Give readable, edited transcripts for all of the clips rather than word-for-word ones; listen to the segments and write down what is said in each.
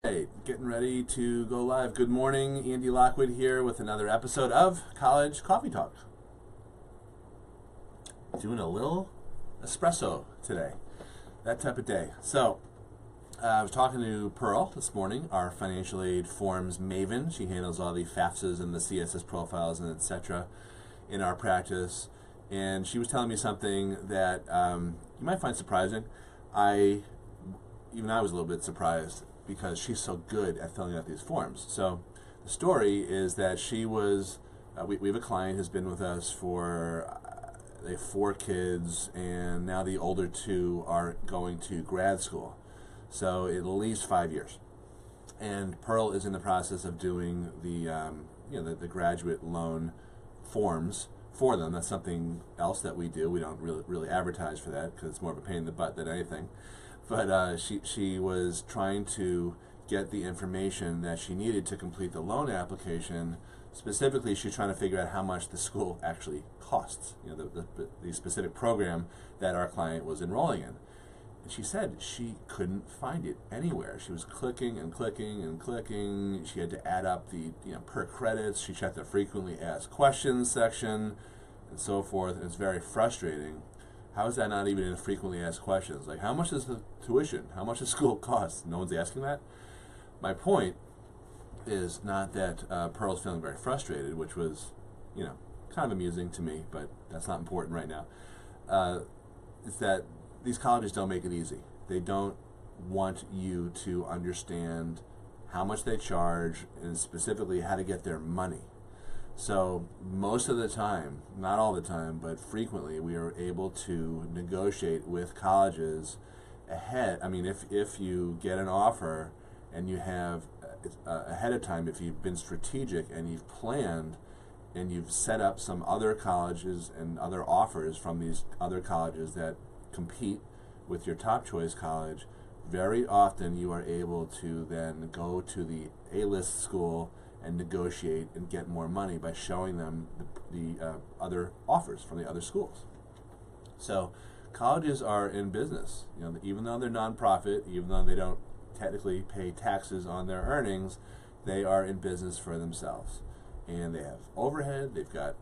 Hey, getting ready to go live. Good morning, Andy Lockwood here with another episode of College Coffee Talk. Doing a little espresso today, that type of day. So, I was talking to Pearl this morning, our financial aid forms maven. She handles all the FAFSAs and the CSS profiles and etc. in our practice. And she was telling me something that you might find surprising. Even I was a little bit surprised because she's so good at filling out these forms. So the story is that she was, we have a client who's been with us for, they have 4 kids, and now the older 2 are going to grad school. So at least 5 years. And Pearl is in the process of doing the graduate loan forms for them. That's something else that we do. We don't really advertise for that because it's more of a pain in the butt than anything. But she was trying to get the information that she needed to complete the loan application. Specifically, she's trying to figure out how much the school actually costs, the specific program that our client was enrolling in. And she said she couldn't find it anywhere. She was clicking and clicking and clicking. She had to add up the per credits. She checked the frequently asked questions section and so forth. And it's very frustrating. How is that not even in frequently asked questions? Like, how much is the tuition? How much does school cost? No one's asking that. My point is not that Pearl's feeling very frustrated, which was, kind of amusing to me, but that's not important right now. It's that these colleges don't make it easy. They don't want you to understand how much they charge and specifically how to get their money. So most of the time, not all the time, but frequently, we are able to negotiate with colleges ahead. I mean, if you get an offer and you have ahead of time, if you've been strategic and you've planned and you've set up some other colleges and other offers from these other colleges that compete with your top choice college, very often you are able to then go to the A-list school and negotiate and get more money by showing them the other offers from the other schools. So colleges are in business. Even though they're nonprofit, even though they don't technically pay taxes on their earnings, they are in business for themselves. And they have overhead, they've got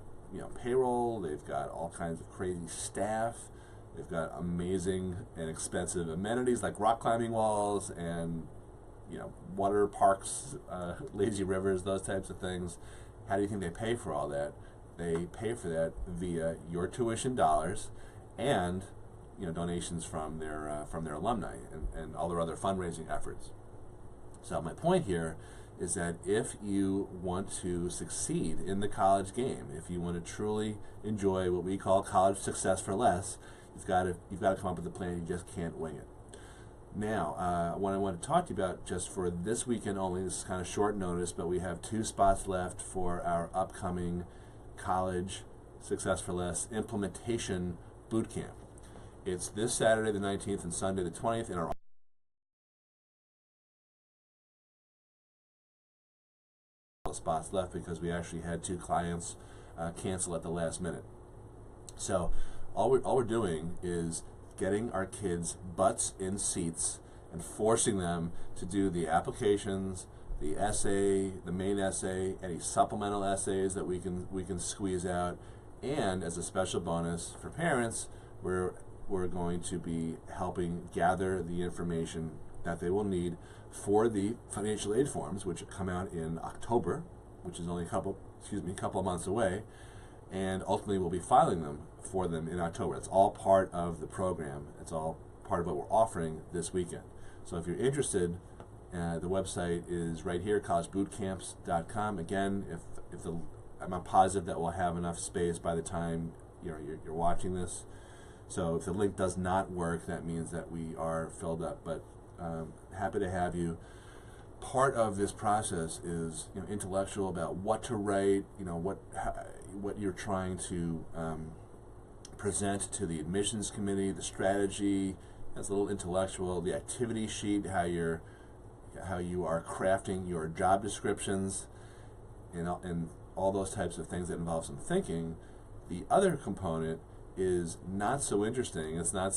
payroll, they've got all kinds of crazy staff, they've got amazing and expensive amenities like rock climbing walls and water parks, lazy rivers, those types of things. How do you think they pay for all that? They pay for that via your tuition dollars and donations from their alumni and all their other fundraising efforts. So my point here is that if you want to succeed in the college game, if you want to truly enjoy what we call college success for less, you've got to come up with a plan. You just can't wing it. Now, what I want to talk to you about just for this weekend only, this is kind of short notice, but we have 2 spots left for our upcoming College Success for Less Implementation Bootcamp. It's this Saturday the 19th and Sunday the 20th in our spots left because we actually had 2 clients cancel at the last minute. So all we're doing is getting our kids' butts in seats and forcing them to do the applications, the essay, the main essay, any supplemental essays that we can squeeze out, and as a special bonus for parents, we're going to be helping gather the information that they will need for the financial aid forms, which come out in October, which is only a couple of months away. And ultimately we'll be filing them for them in October. It's all part of the program. It's all part of what we're offering this weekend. So if you're interested, the website is right here, collegebootcamps.com. Again, I'm not positive that we'll have enough space by the time you're watching this. So if the link does not work, that means that we are filled up. But happy to have you. Part of this process is intellectual about what to write, what you're trying to present to the admissions committee, the strategy. That's a little intellectual. The activity sheet, how you are crafting your job descriptions, and all those types of things that involve some thinking. The other component is not so interesting. It's not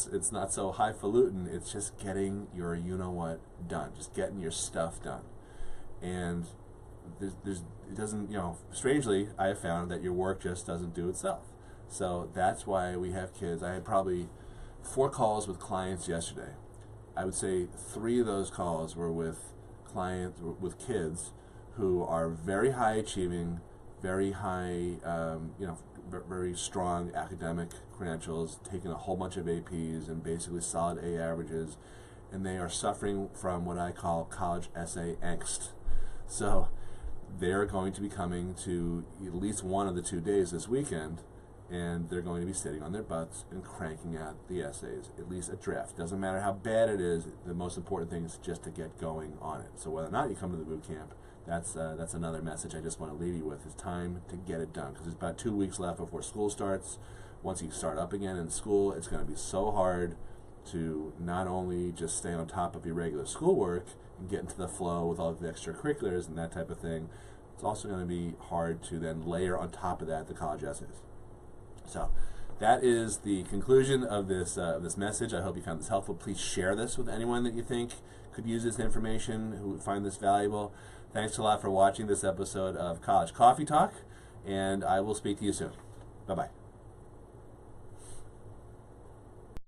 so highfalutin. It's just getting your you-know-what done, just getting your stuff done. And it doesn't, strangely, I have found that your work just doesn't do itself. So that's why we have kids. I had probably 4 calls with clients yesterday. I would say 3 of those calls were with kids who are very high achieving, very high, very strong academic credentials, taking a whole bunch of APs and basically solid A averages, and they are suffering from what I call college essay angst. So they're going to be coming to at least one of the 2 days this weekend, and they're going to be sitting on their butts and cranking out the essays, at least a draft. Doesn't matter how bad it is, the most important thing is just to get going on it. So whether or not you come to the boot camp, that's another message I just want to leave you with. It's time to get it done, because there's about 2 weeks left before school starts. Once you start up again in school, it's going to be so hard to not only just stay on top of your regular schoolwork and get into the flow with all of the extracurriculars and that type of thing. It's also going to be hard to then layer on top of that the college essays. So that is the conclusion of this message. I hope you found this helpful. Please share this with anyone that you think could use this information, who would find this valuable. Thanks a lot for watching this episode of College Coffee Talk, and I will speak to you soon. Bye-bye.